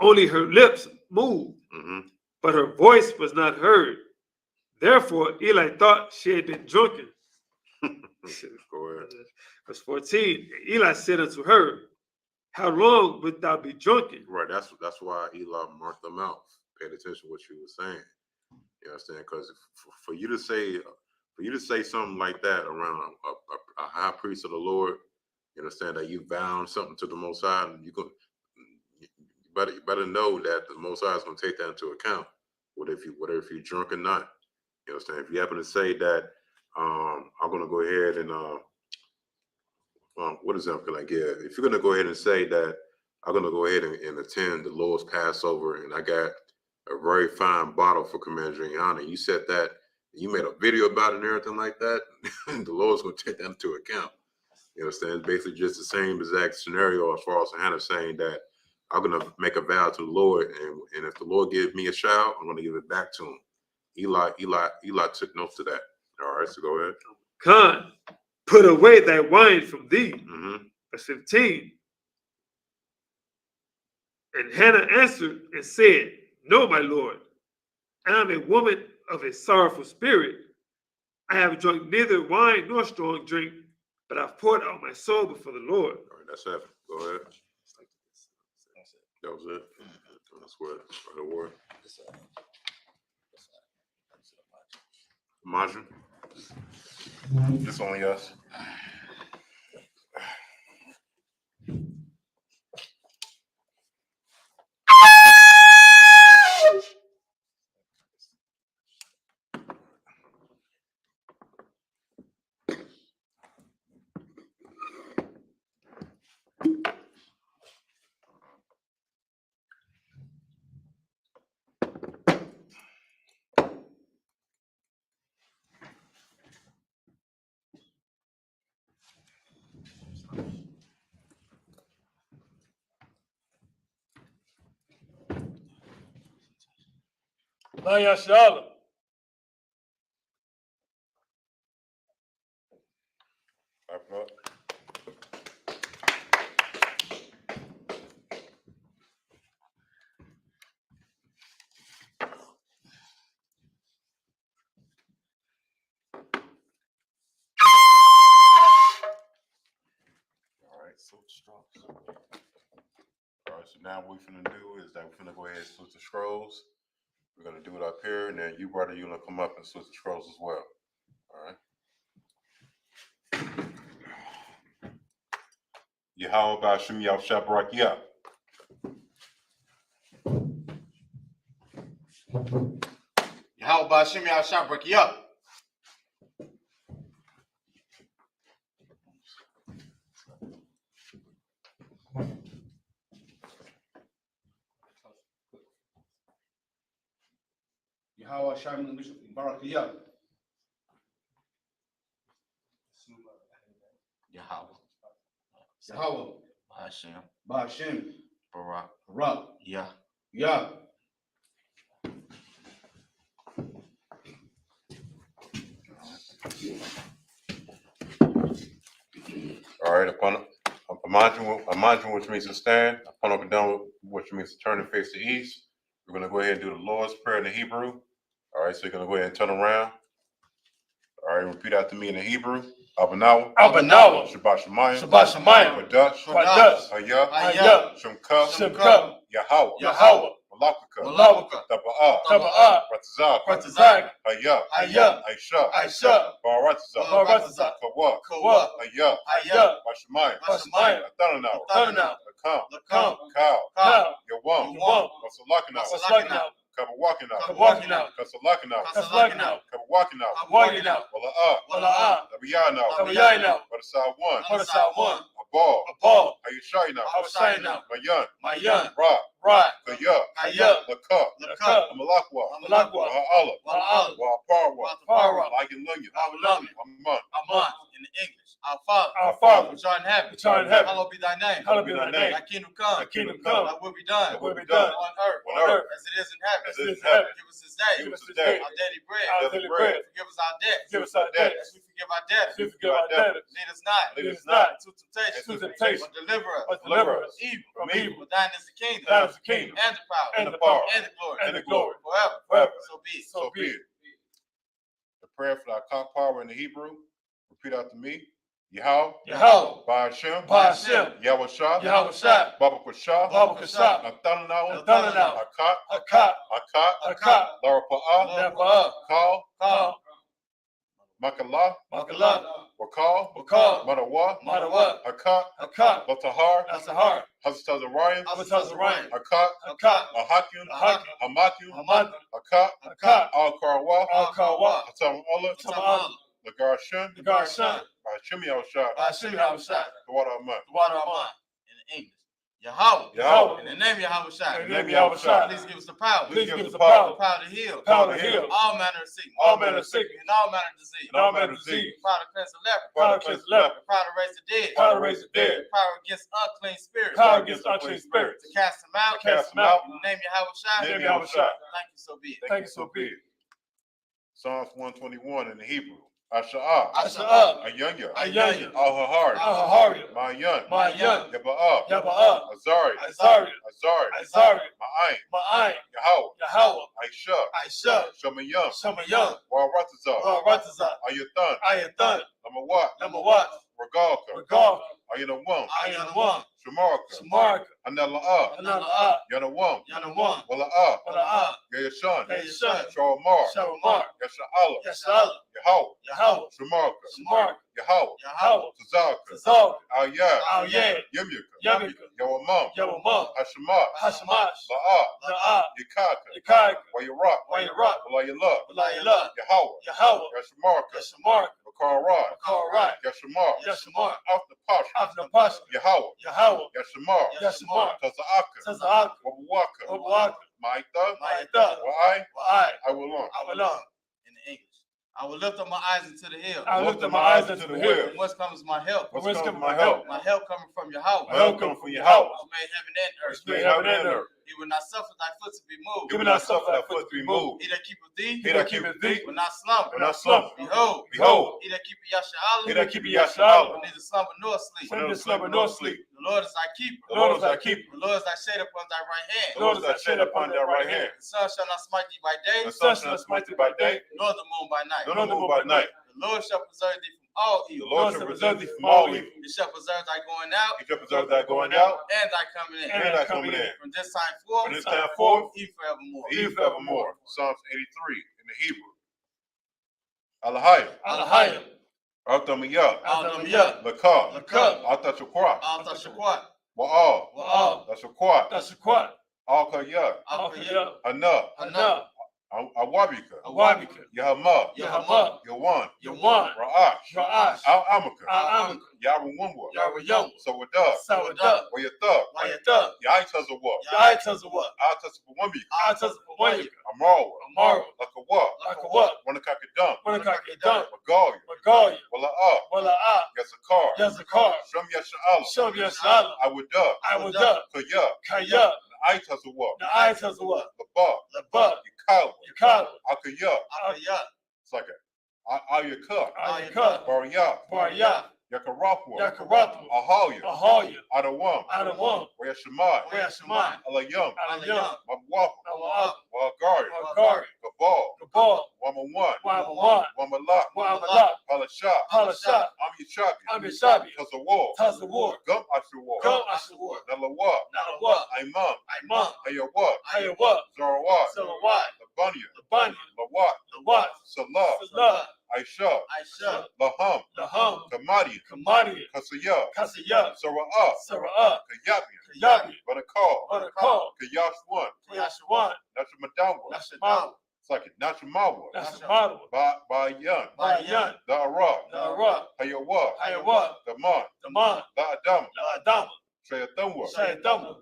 only her lips moved, Mm-hmm. but her voice was not heard. Therefore Eli thought she had been drunken. Go ahead. Verse 14. Eli said unto her, how long wilt thou be drunken? Right. That's why Eli marked them out. Paid attention to what she was saying. You understand? Because for you to say something like that around a high priest of the Lord, you understand that you bound something to the Most High, and you better know that the Most High is going to take that into account. Whether if you're drunk or not. You understand? If you happen to say that, I'm going to go ahead and what example can I give? If you're going to go ahead and say that I'm going to go ahead and attend the Lord's Passover, and I got a very fine bottle for Commander Gianna, you said that, you made a video about it and everything like that, the Lord's going to take that into account. You understand? It's basically just the same exact scenario as far as Hannah saying that I'm going to make a vow to the Lord, and if the Lord gives me a child, I'm going to give it back to him. Eli took notes of that. All right, so go ahead. Come, put away thy wine from thee. Mm-hmm. Verse 15. And Hannah answered and said, no, my Lord, I am a woman of a sorrowful spirit. I have drunk neither wine nor strong drink, but I've poured out my soul before the Lord. All right, that's it. Go ahead. That was it. That's what the word. Majin. Just only us. Maya Shalom. All right, so now what we're finna do is that we're finna go ahead and switch the scrolls. We're gonna do it up here, and then you, brother, you're gonna come up and switch the scrolls as well. All right. Yahweh Ba'Shem Yahushua Barakia. Yahweh Ba'Shem Yahushua Barakia. Yahweh Shem Barakia. Yahweh Ba'Shem Barak. Yeah. All right, upon imagine which means to stand, upon up and down, which means to turn and face the east. We're gonna go ahead and do the Lord's Prayer in the Hebrew. All right, so you're gonna go ahead and turn around. All right, repeat after me in the Hebrew. Abanawa. Shabbat Shemayim. Badash. Hayah. Shemka. Yahweh. Malakaka. Taba'ah. Ratazak. Hayah. Aisha. Baratazak. Kawa. Hayah. Bashemayim. Atananawa. Lakam. Kal. Yawam. Wasalakanawa. Kaba walking out. Kaba walking out. Kasalakin out. Kasalakin out. Kaba walking out. Kaba walking out. Wala Tabiyan out. Tabiyan out. Barasa one. Barasa one. A ball. A ball. Ayushayin out. Ayushayin out. Mayan. Mayan. Ra. Kaya. Laka. Amalakwa. Amalakwa. Wa'ala. Wa'ala. Wa'aparwa. Parwa. Lagilunya. Amalami. Aman. Aman. In English, our Father, Our Father, which art in heaven, which art in heaven, hallowed be thy name. hallowed be thy name. Thy kingdom come. Thy kingdom come. Thy will be done. Thy will be done. On earth. On earth. As it is in heaven. As it is in heaven. Give us this day. Give us this day. Our daily bread. Our daily bread. Forgive us our debts. Forgive us our debts. As we forgive our debtors. As we forgive our debtors. Lead us not. Lead us not into temptation. into temptation. But deliver us. But deliver us Evil. from evil. For thine is the kingdom. Thine is the kingdom. And the power. And the power. And the glory. And the glory. Forever. Forever. So be it. So be it. The prayer for our cock power in the Hebrew. Repeat after me. Yahweh. Yahweh. Ba'ashem. Ba'ashem. Yahweh Shah. Yahweh Shah. Baba Shah. Baba Shah. Nathalanao. Nathalanao. Akat. Akat. Akat. Akat. Lara Pa'ah. Nepa'ah. Kal. Kal. Makala. Makala. Wakal. Wakal. Madawa. Madawa. Akat. Akat. Latahar. Asahar. Hazatazarian. Abatazarian. Akat. Akat. Ahakim. Ahakim. Hamakim. Hamad. Akat. Akat. Al-Karwa. Al-Kawa. Hatam Allah. Tamam. Lagarshan. The Garshan. Hashim Yahushua. Ba'ashem Yahushua. The water of man. The water of mine. In English. Yahweh. Yahweh. In the name of Yahweh Shai. In the name of Yahweh Shai. Please give us the power. Please give us the The power. power to heal. Power to heal. All manner of sickness. All manner of sickness. And all manner of disease. And all manner of disease. Power to cleanse the leper. Power to cleanse the leper. Power to raise the dead. Power to raise the dead. Power against unclean spirits. Power against unclean spirits. To cast them out. Cast them out. In the name of Yahweh Shai. In the name of Yahweh Shai. Thank you, so be it. Thank you, so be it. Psalms 121 in the Hebrew. Asha'ah. Asha'ah. Ayanya. Ayanya. Al-Hahari. Al-Hahari. Ma'yan. Ma'yan. Yaba'ah. Yaba'ah. Azari. Azari. Azari. Azari. Ma'ayin. Ma'ayin. Yahweh. Yahweh. Aisha. Aisha. Shamayam. Shamayam. Wa'aratazar. Baratazah. Ayathan. Ayathan. Lamawat. Number what? Regalka. Regal. Ayanawam. Ayanawam. Shamarka. Shamarka. Anala'ah. Anala'ah. Yanawam. Yanawam. Wala'ah. Wala'ah. Yayashan. Yayashan. Shawamar. Shawamar. Yasha'ala. Yasha'ala. Yahweh. Yahweh. Shamarka. Shamarka. Yahweh. Yahweh. Tazaka. Tazal. Ayah. Al-Yad. Yamyuka. Yamika. Yawamam. Yawamam. Hashemash. Hashemash. La'ah. La'ah. Yikaka. Yikaka. Wayarak. Wayarak. Walayala. Walayala. Yahweh. Yahweh. Yashamarka. Yashamarka. Bakararad. Bakararad. Yashamar. Yashamar. After Pasha. After Pasha. Yahweh. Yahweh. Yashamar. Yashamar. Taza'aka. Taza'aka. Wabawaka. Wabawaka. Ma'ita. Ma'ita. Wa'ai. Wa'ai. I will learn. Avalon. In English. I will lift up my eyes into the hill. I lift up my eyes into the hill. From whence comes my help? From whence comes my help? My help coming from Yahweh. My help coming from Yahweh. Who made heaven and earth. Which made heaven and earth. He will not suffer thy foot to be moved. He will not suffer thy foot to be moved. He that keepeth thee. He that keepeth thee Will not slumber. will not slumber. Behold. Behold. He that keepeth Yasha'ala. He that keepeth Yasha'ala. Will neither slumber nor sleep. Will neither slumber nor sleep. The Lord is thy keeper. The Lord is thy keeper. The Lord is thy shade upon thy right hand. The Lord is thy shade upon thy right hand. The sun shall not smite thee by day. The sun shall not smite thee by day, Nor the moon by night. Nor the moon by night. The Lord shall preserve thee from all The evil. Lord shall preserve thee from all evil. He shall preserve thy going out He shall preserve thy going out and thy coming in. and thy thy coming in. From this time forth, from this time forth, even forevermore. even forevermore. Psalms 83 in the Hebrew. Alahaya. Alahaya. Altamiyah. Al-Damiyah. Lakah. Lakah. Altashukra. Al-Tashakwat. Wa'al. Wa'al. Tashakwat. Tashakwat. Al-Kayah. Al-Qiyah. Ana. Ana. Awabika. Awabika. Yahama. Yahama. Yawan. Yawan. Ra'ash. Ra'ash. Al-Amaka. Al-Amaka. Yarumumwa. Yarayum. Sawadah. Sawadah. Wayathah. Wayatah. Yaitazawa. Yaitazawa. Altasapawamika. Altazapawayika. Amarawa. Amara. Lakawa. Lakawa. Wanakakadam. Wanakakadam. Magalia. Magalia. Wala'ah. Wala'ah. Yazakar. Yazakar. Shum Yasha'ala. Shum Yasha'ala. Awadah. Awadah. Kaya. Kaya. Aitazawa. Na'aitazawa. Laba. Laba. Yakawa. Yakala. Akaya. Al-Qiyah. It's like a Ayaka. Ayaka. Barya. Barya. Yakarapwa. Yakarapwa. Ahalya. Ahalya. Adawam. Adawam. Wayashamai. Wayashamai. Alayam. Alayam. Mabwapa. Nawa'ab. Wagari. Wagari. Gabal. Gabal. Wamawan. Wamawan. Wamalak. Wa'amalak. Palasha. Palasha. Amyashabi. Amishabi. Tazawar. Tazawar. Gum Ashawar. Go Ashawar. Nalawa. Nalawa. Imam. Imam. Ayawa. Ayawa. Zarawat. Salawat. Labanya. Labanya. Lawat. Lawat. Salah. Salah. Aisha. Aisha. Laham. Laham. Kamadi. Kamadi. Kasaya. Kasaya. Sara'ah. Sara'ah. Kayabia. Kayabi. Banakal. Banakal. Kayashwan. Kayashawan. Nashimadawa. Nashadawa. Second, Nashimawa. Nashimadawa. Bayan. Bayan. The Ara. Nara. Hayawa. Hayawa. The Man. Daman. The Adama. Adama. Shayathamwa. Shayatama.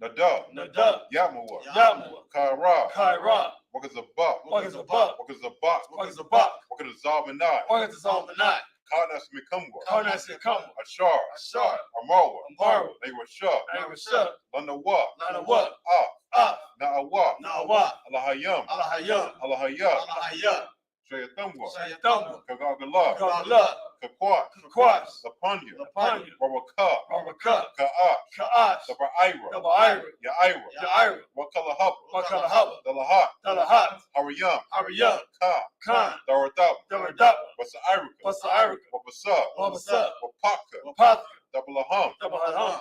Nada. Nada. Yamawa. Yamua. Kaira. Kaira. Wakazabak. Wakazabak. Wakazabak. Wakazabak. Wakazabak. Wakazalmanai. Karnasmikamwa. Karnasikama. Ashar. Ashar. Amawa. Amaru. Naywashah. Nairashah. Lanawa. Lanawa. Ah. Naawa. Nawa. Alahayam. Alahayam. Alahaya. Alahaya. Shayathamwa. Shayatama. Kagagala. Kagala. Kakwat. Kakwas. Lapanya. Lapanya. Baraka. Baraka. Ka'ash. Ka'ash. Sabaira. Dabaira. Yaira. Yaira. Wakalahaba. Wakalahaba. Dalahat. Dalahat. Hariyam. Ariyam. Ka. Khan. Daradab. Daradab. Wasairika. Wasairika. Wabasa. Wabasa. Wapaka. Wapaka. Dabalaham. Dabaham.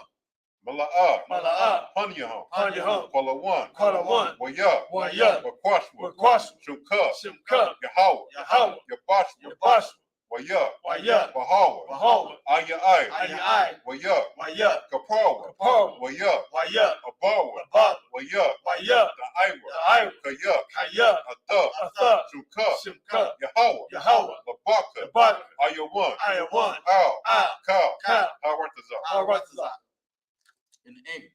Mala'a. Mala'a. Panyaham. Panyaham. Kwalawan. Kwalawan. Waya. Waya. Wakwashwa. Wakwashwa. Shimka. Shimka. Yahawa. Yahawa. Yabashwa. Yabashwa. Waya. Waya. Bahawa. Bahawa. Ayai. Ayai. Waya. Waya. Kapawa. Kapawa. Waya. Waya. Abawa. Ababa. Waya. Waya. Da'ira. Da'ira. Kaya. Kaya. Atha. Atha. Shimka. Shimka. Yahawa. Yahawa. Labaka. Labaka. Ayawan. Ayawan. Al. Al. Ka. Ka. Haratazah. Haratazah. In the English.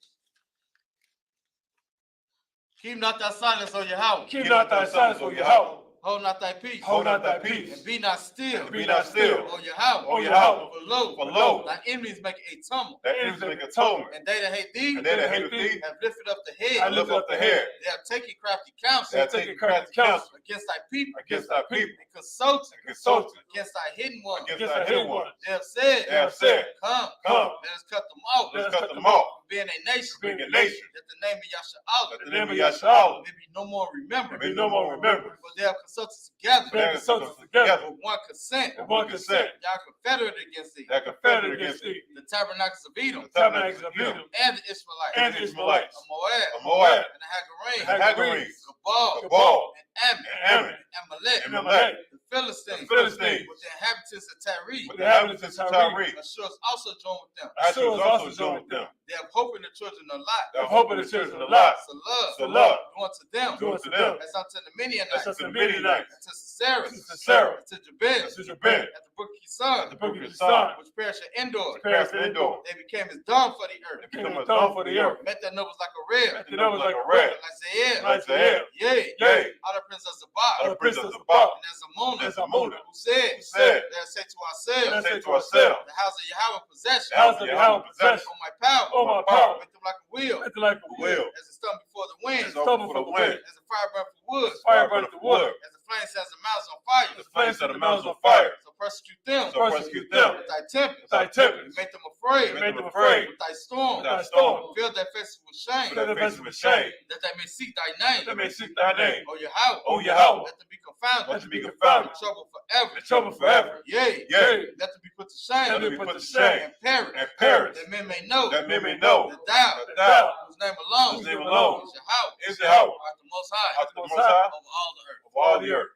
Keep not thy silence, O Yahweh. Keep not thy silence, O Yahweh. Hold not thy peace. Hold not thy peace. And be not still. And be not still. O Yahweh. O Yahweh. For lo, thy enemies make a tumult. That enemies make atonement. And they that hate thee And they that hate thee have lifted up the I head. lift up the head. They have taken crafty counsel They have taken crafty counsel against thy people. against thy people. And consulted Consulted against thy hidden ones. against thy hidden ones. They have said, They have said, Come, Come, let us cut them off. let us cut them off. Being a nation, Being a nation. that the name of Yahshua That the name of Yahshua may be no more remembered. Be no more remembered. But they have consulted together They have consulted together. with one consent. With one consent. Y'all confederate against thee. That confederate against thee. The tabernacles of Edom The tabernacles of Edom. Edom. and the Israelites. And the Ishmaelites. Of Moab. Of Moab. And the Hagarenes. The Hagarenes. Gabal. Gabal. And Ammon. And Ammon. And Amalek. And Amalek. The Philistines. The Philistines. With the inhabitants of Tyre. With the inhabitants of Tyre. Ashur also joined with them. Ashur was also joined with them. They have hope in the children of Lot. They Of hope of the children of Lot. So love. love. Doing to them. Doing to them. As unto the Midianites. As unto To the the Midianites. Midianites. To Sisera. To Sarah. To Jabez. To Jabez. At the brook Kison. The book of the Son. Which perished at Endor. Paris and Endor. They became as dung for the earth. Became a thumb for the earth. Met their nobles like a rib. The numbers like a red. Like Zaire. Like Zaire. Yea. Yea. All the prince of Zabah. All the princes of Zabah. Zabah. And as Zamona. And Zamona. Who said. said, Let us say to Let ourselves. us say to ourselves, The house of Yahweh possession. the house of Yahweh possession. On my power. Oh, my power. Make them like a wheel. Make the life of Will. As a stump before the wind. As a stump before the wind. As a fire burn for wood. Fire burns the wood. As the flame sets the mountains on fire. The flame set the mountains on fire. So persecute them. So persecute them. With thy tempest. Thy tempest. Make them afraid. Make them afraid. With thy storm. With thy storm. Fill their faces with shame. Fill their faces with shame. That they may seek thy name. They may seek thy name. O Yahweh. O Yahweh. Let them be confounded. Let them be confounded. In trouble forever. In trouble forever. Yea. Yea. Let them be put to shame. Let them be put to shame. And perish. And perish. That men may know. That men may know That thou. That thou, Whose name alone. Whose name alone Is Yahweh. is Yahweh. Art the most high. Out the Most High Over all the earth. of all the earth.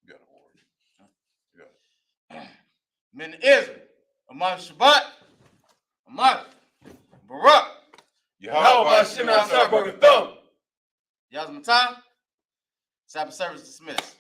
You got a word. You got it. Men of Israel. Among Shabbat. Among Barak. How about Shimon outside broken thumb? Y'all's my time. Sabbath service dismissed.